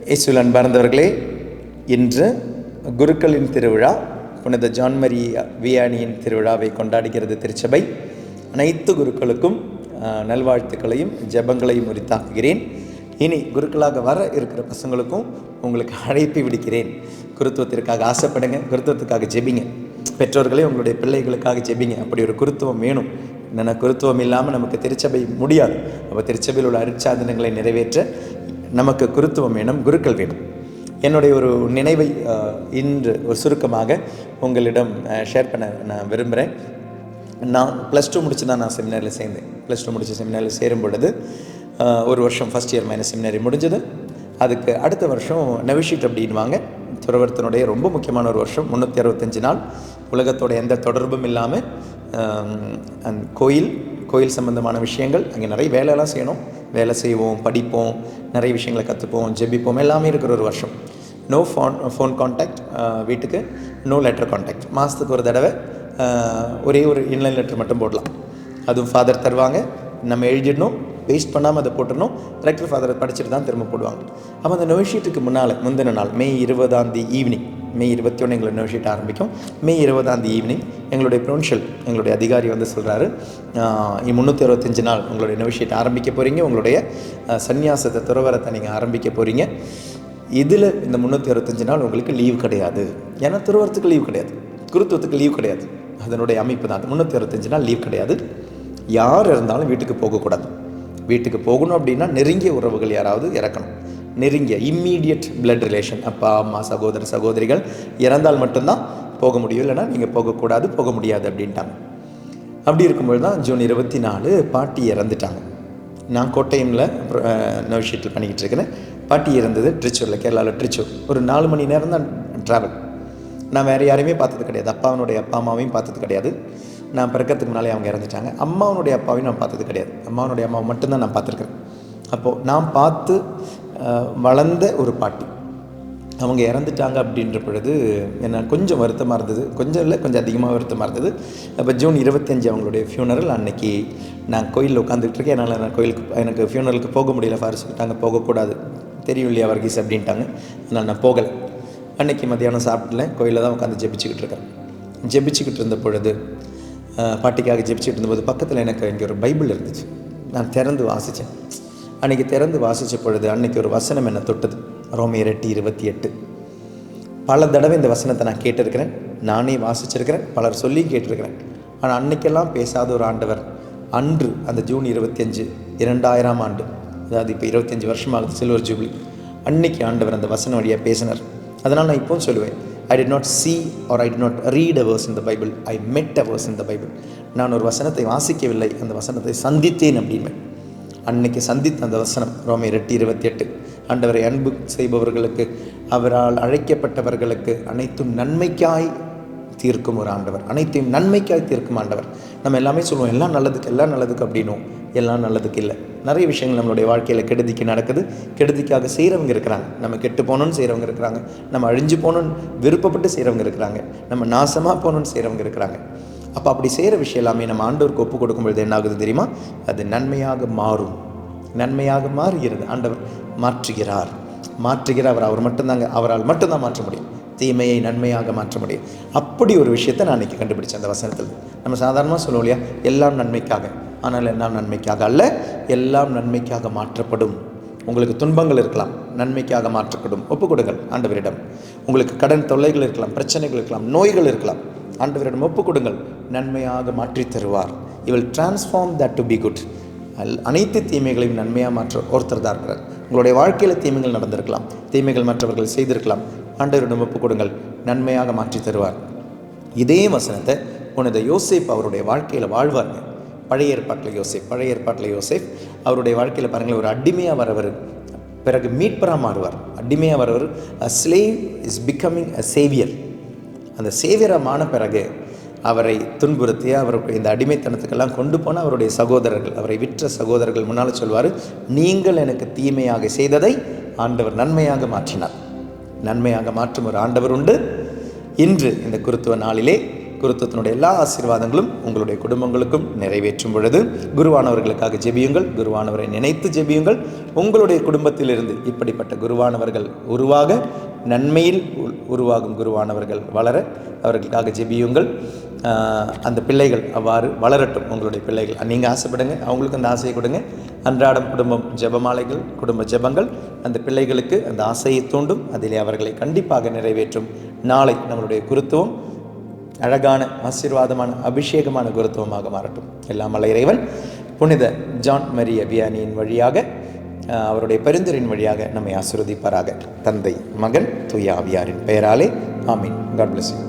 இயேசுவில் அன்பார்ந்தவர்களே, இன்று குருக்களின் திருவிழா, புனித ஜான் மரியா வியானியின் திருவிழாவை கொண்டாடுகிறது திருச்சபை. அனைத்து குருக்களுக்கும் நல்வாழ்த்துக்களையும் ஜெபங்களையும் உரித்தாக்குகிறேன். இனி குருக்களாக வர இருக்கிற பசங்களுக்கும் உங்களுக்கு அழைப்பு விடுக்கிறேன். குருத்துவத்திற்காக ஆசைப்படுங்க, குருத்துவத்துக்காக ஜெபிங்க. பெற்றோர்களே உங்களுடைய பிள்ளைகளுக்காக ஜெபிங்க. அப்படி ஒரு குருத்துவம் வேணும். என்னென்ன குருத்துவம் இல்லாமல் நமக்கு திருச்சபை முடியாது. அப்போ திருச்சபையில் உள்ள அருட்சாதனங்களை நிறைவேற்ற நமக்கு குருத்துவம் வேணும், குருக்கள் வேணும். என்னுடைய ஒரு நினைவை இன்று ஒரு சுருக்கமாக உங்களிடம் ஷேர் பண்ண நான் விரும்புகிறேன். நான் +2 முடிச்சு தான் நான் செமினாரில் சேர்ந்தேன். +2 முடிச்சு செமினாரில் சேரும் பொழுது ஒரு வருஷம் ஃபஸ்ட் இயர் மைனஸ் செமினாரி முடிஞ்சது. அதுக்கு அடுத்த வருஷம் நெவிஷீட் அப்படின்வாங்க. துறவரத்தினுடைய ரொம்ப முக்கியமான ஒரு வருஷம். 365 நாள் உலகத்தோட எந்த தொடர்பும் இல்லாமல் கோயில் சம்பந்தமான விஷயங்கள், அங்கே நிறைய வேலையெல்லாம் செய்யணும். வேலை செய்வோம், படிப்போம், நிறைய விஷயங்களை கற்றுப்போம், ஜெபிப்போம், எல்லாமே இருக்கிற ஒரு வருஷம். நோ ஃபோன் கான்டாக்ட், வீட்டுக்கு நோ லெட்டர் கான்டாக்ட். மாதத்துக்கு ஒரு தடவை ஒரே ஒரு இன்லைன் லெட்டர் மட்டும் போடலாம். அதுவும் ஃபாதர் தருவாங்க, நம்ம எழுதிடணும், வேஸ்ட் பண்ணாமல் அதை போட்டுடணும். கரெக்டர் ஃபாதர் படிச்சுட்டு தான் திரும்ப போடுவாங்க. அப்போ அந்த நோய்ஷீட்டுக்கு முந்தின நாள் மே 20 ஈவினிங், மே 21 எங்களோட நோய்ஷீட் ஆரம்பிக்கும். மே 20 ஈவினிங் எங்களுடைய ப்ரொவின்ஷியல், எங்களுடைய அதிகாரி வந்து சொல்கிறாரு, 365 நாள் உங்களுடைய நோய்ஷீட் ஆரம்பிக்க போகிறீங்க, உங்களுடைய சன்னியாசத்தை துறவரத்தை நீங்கள் ஆரம்பிக்க போகிறீங்க. இதில் இந்த 365 நாள் உங்களுக்கு லீவ் கிடையாது. ஏன்னா துறவரத்துக்கு லீவ் கிடையாது, குருத்துவத்துக்கு லீவ் கிடையாது. அதனுடைய அமைப்பு தான். 365 நாள் லீவ் கிடையாது. யார் இருந்தாலும் வீட்டுக்கு போகக்கூடாது. வீட்டுக்கு போகணும் அப்படின்னா நெருங்கிய உறவுகள் யாராவது இறக்கணும். நெருங்கிய இம்மீடியட் பிளட் ரிலேஷன், அப்பா அம்மா சகோதர சகோதரிகள் இறந்தால் மட்டும்தான் போக முடியும், இல்லைனா நீங்கள் போகக்கூடாது, போக முடியாது அப்படின்ட்டாங்க. அப்படி இருக்கும்போது தான் ஜூன் 24 பாட்டி இறந்துட்டாங்க. நான் கோட்டயமில் நோய்ஷீட்டில் பண்ணிக்கிட்டு இருக்கிறேன். பாட்டி இறந்தது ட்ரிச்சூரில், கேரளாவில் ட்ரிச்சூர். ஒரு 4 மணி நேரம் தான் ட்ராவல். நான் வேறு யாரையுமே பார்த்தது கிடையாது. அப்பாவனுடைய அப்பா அம்மாவையும் பார்த்தது கிடையாது. நான் பிறக்கிறதுக்கு முன்னாலே அவங்க இறந்துட்டாங்க. அம்மாவனுடைய அப்பாவையும் நான் பார்த்தது கிடையாது. அம்மாவனுடைய அம்மாவை மட்டும்தான் நான் பார்த்துருக்கேன். அப்போது நான் பார்த்து வளர்ந்த ஒரு பாட்டி அவங்க இறந்துட்டாங்க அப்படின்ற பொழுது என்ன கொஞ்சம் வருத்தமாக இருந்தது. கொஞ்சம் இல்லை, கொஞ்சம் அதிகமாக வருத்தமாக இருந்தது. அப்போ ஜூன் 25 அவங்களுடைய ஃபியூனரல். அன்னைக்கு நான் கோயிலில் உட்காந்துட்டு இருக்கேன். என்னால் நான் எனக்கு ஃபியூனரலுக்கு போக முடியல. ஃபார் சொல்லிட்டாங்க போகக்கூடாது, தெரியும் இல்லையா வர்கீஸ் அப்படின்ட்டாங்க. அதனால் நான் போகலை. அன்றைக்கி மத்தியானம் சாப்பிடல, கோயிலில் தான் உட்காந்து ஜெபிச்சுக்கிட்டு இருக்கேன். ஜெபிச்சுக்கிட்டு இருந்த பொழுது, பாட்டிக்காக ஜெபிச்சுட்டு இருந்தபோது பக்கத்தில் எனக்கு இங்கே ஒரு பைபிள் இருந்துச்சு. நான் திறந்து வாசித்தேன். அன்றைக்கி திறந்து வாசித்த பொழுது அன்றைக்கி ஒரு வசனம் என்னை தொட்டது. ரோமர் 8:28. பல தடவை இந்த வசனத்தை நான் கேட்டிருக்கிறேன், நானே வாசிச்சிருக்கிறேன், பலர் சொல்லி கேட்டிருக்கிறேன். ஆனால் அன்றைக்கெல்லாம் பேசாத ஒரு ஆண்டவர் அன்று அந்த ஜூன் 25 2000ஆம் ஆண்டு, அதாவது இப்போ 25 வருஷமாகுது சில்வர் ஜூப்ளி, அன்னைக்கு ஆண்டவர் அந்த வசனம் வழியாக பேசினார். அதனால் நான் இப்போவும் சொல்லுவேன், I did not see or I did not read a verse in the Bible, I met a verse in the Bible. நான் ஒரு வசனத்தை வாசிக்கவில்லை, அந்த வசனத்தை சந்தித்தேன் அப்படின்னு. அன்னைக்கு சந்தித்த அந்த வசனம் ரோமர் 8:28. ஆண்டவரை அன்பு செய்பவர்களுக்கு, அவரால் அழைக்கப்பட்டவர்களுக்கு அனைத்தும் நன்மைக்காய் தீர்க்கும் ஒரு ஆண்டவர், அனைத்தையும் நன்மைக்காய் தீர்க்கும் ஆண்டவர். நம்ம எல்லாமே சொல்லுவோம் எல்லாம் நல்லதுக்கு அப்படின்னும். எல்லாம் நல்லதுக்கு இல்லை. நிறைய விஷயங்கள் நம்மளுடைய வாழ்க்கையில் கெடுதிக்கு நடக்குது. கெடுதிக்காக செய்கிறவங்க இருக்கிறாங்க, நம்ம கெட்டு போகணுன்னு செய்கிறவங்க இருக்கிறாங்க, நம்ம அழிஞ்சு போகணுன்னு விருப்பப்பட்டு செய்கிறவங்க இருக்கிறாங்க, நம்ம நாசமாக போகணுன்னு செய்கிறவங்க இருக்கிறாங்க. அப்போ அப்படி செய்கிற விஷயம் எல்லாமே நம்ம ஆண்டவருக்கு ஒப்பு கொடுக்கும்பொழுது என்ன ஆகுது தெரியுமா? அது நன்மையாக மாறும். நன்மையாக மாறுகிறது. ஆண்டவர் மாற்றுகிறார். அவர் மட்டும்தாங்க, அவரால் மட்டும்தான் மாற்ற முடியும். தீமையை நன்மையாக மாற்ற முடியும். அப்படி ஒரு விஷயத்தை நான் இன்றைக்கி கண்டுபிடிச்சேன் அந்த வசனத்தில். நம்ம சாதாரணமாக சொல்லுவோம் இல்லையா, எல்லாம் நன்மைக்காக. ஆனால் எல்லாம் நன்மைக்காக அல்ல, எல்லாம் நன்மைக்காக மாற்றப்படும். உங்களுக்கு துன்பங்கள் இருக்கலாம், நன்மைக்காக மாற்றப்படும். ஒப்பு கொடுங்கள் ஆண்டவரிடம். உங்களுக்கு கடன் தொல்லைகள் இருக்கலாம், பிரச்சனைகள் இருக்கலாம், நோய்கள் இருக்கலாம். ஆண்டவரிடம் ஒப்பு கொடுங்கள், நன்மையாக மாற்றி தருவார். He will transform that to be good. அனைத்து தீமைகளையும் நன்மையாக மாற்ற ஒருத்தர் தான் இருக்கிறார். உங்களுடைய வாழ்க்கையில் தீமைகள் நடந்திருக்கலாம், தீமைகள் மற்றவர்கள் செய்திருக்கலாம். ஆண்டவரிடம் ஒப்பு கொடுங்கள், நன்மையாக மாற்றி தருவார். இதே வசனத்தை புனித யோசேப் அவருடைய வாழ்க்கையில் வாழ்வாருங்க. பழைய ஏற்பாட்டில் யோசேப் அவருடைய வாழ்க்கையில் பாருங்கள், ஒரு அடிமையாக வரவர், பிறகு மீட்பராக மாறுவார். அடிமையாக வரவர், a slave is becoming a savior. அந்த சேவியரமான பிறகு அவரை துன்புறுத்தி அவருக்கு இந்த அடிமைத்தனத்துக்கெல்லாம் கொண்டு போன அவருடைய சகோதரர்கள், அவரை விற்ற சகோதரர்கள் முன்னால் சொல்வார், நீங்கள் எனக்கு தீமையாக செய்ததை ஆண்டவர் நன்மையாக மாற்றினார். நன்மையாக மாற்றும் ஒரு ஆண்டவர் உண்டு. இன்று இந்த குருத்துவ நாளிலே குருத்துவத்தினுடைய எல்லா ஆசீர்வாதங்களும் உங்களுடைய குடும்பங்களுக்கும் நிறைவேற்றும் பொழுது குருவானவர்களுக்காக ஜெபியுங்கள். குருவானவரை நினைத்து ஜெபியுங்கள். உங்களுடைய குடும்பத்திலிருந்து இப்படிப்பட்ட குருவானவர்கள் உருவாக, நன்மையில் உருவாகும் குருவானவர்கள் வளர அவர்களுக்காக ஜெபியுங்கள். அந்த பிள்ளைகள் அவ்வாறு வளரட்டும். உங்களுடைய பிள்ளைகள் நீங்கள் ஆசைப்படுங்க, அவங்களுக்கு அந்த ஆசையை கொடுங்க. அன்றாடம் குடும்பம் ஜெபமாலைகள், குடும்ப ஜெபங்கள் அந்த பிள்ளைகளுக்கு அந்த ஆசையை தூண்டும். அதிலே அவர்களை கண்டிப்பாக நிறைவேற்றும். நாளை நம்மளுடைய குருத்துவம் அழகான ஆசீர்வாதமான அபிஷேகமான குருத்துவமாக மாறட்டும். எல்லாம் வல்ல இறைவன் புனித ஜான் மரிய வியானியின் வழியாக, அவருடைய பரிந்துரையின் வழியாக நம்மை ஆசீர்வதிப்பாராக. தந்தை, மகன், தூய ஆவியாரின் பெயராலே ஆமீன். God bless you.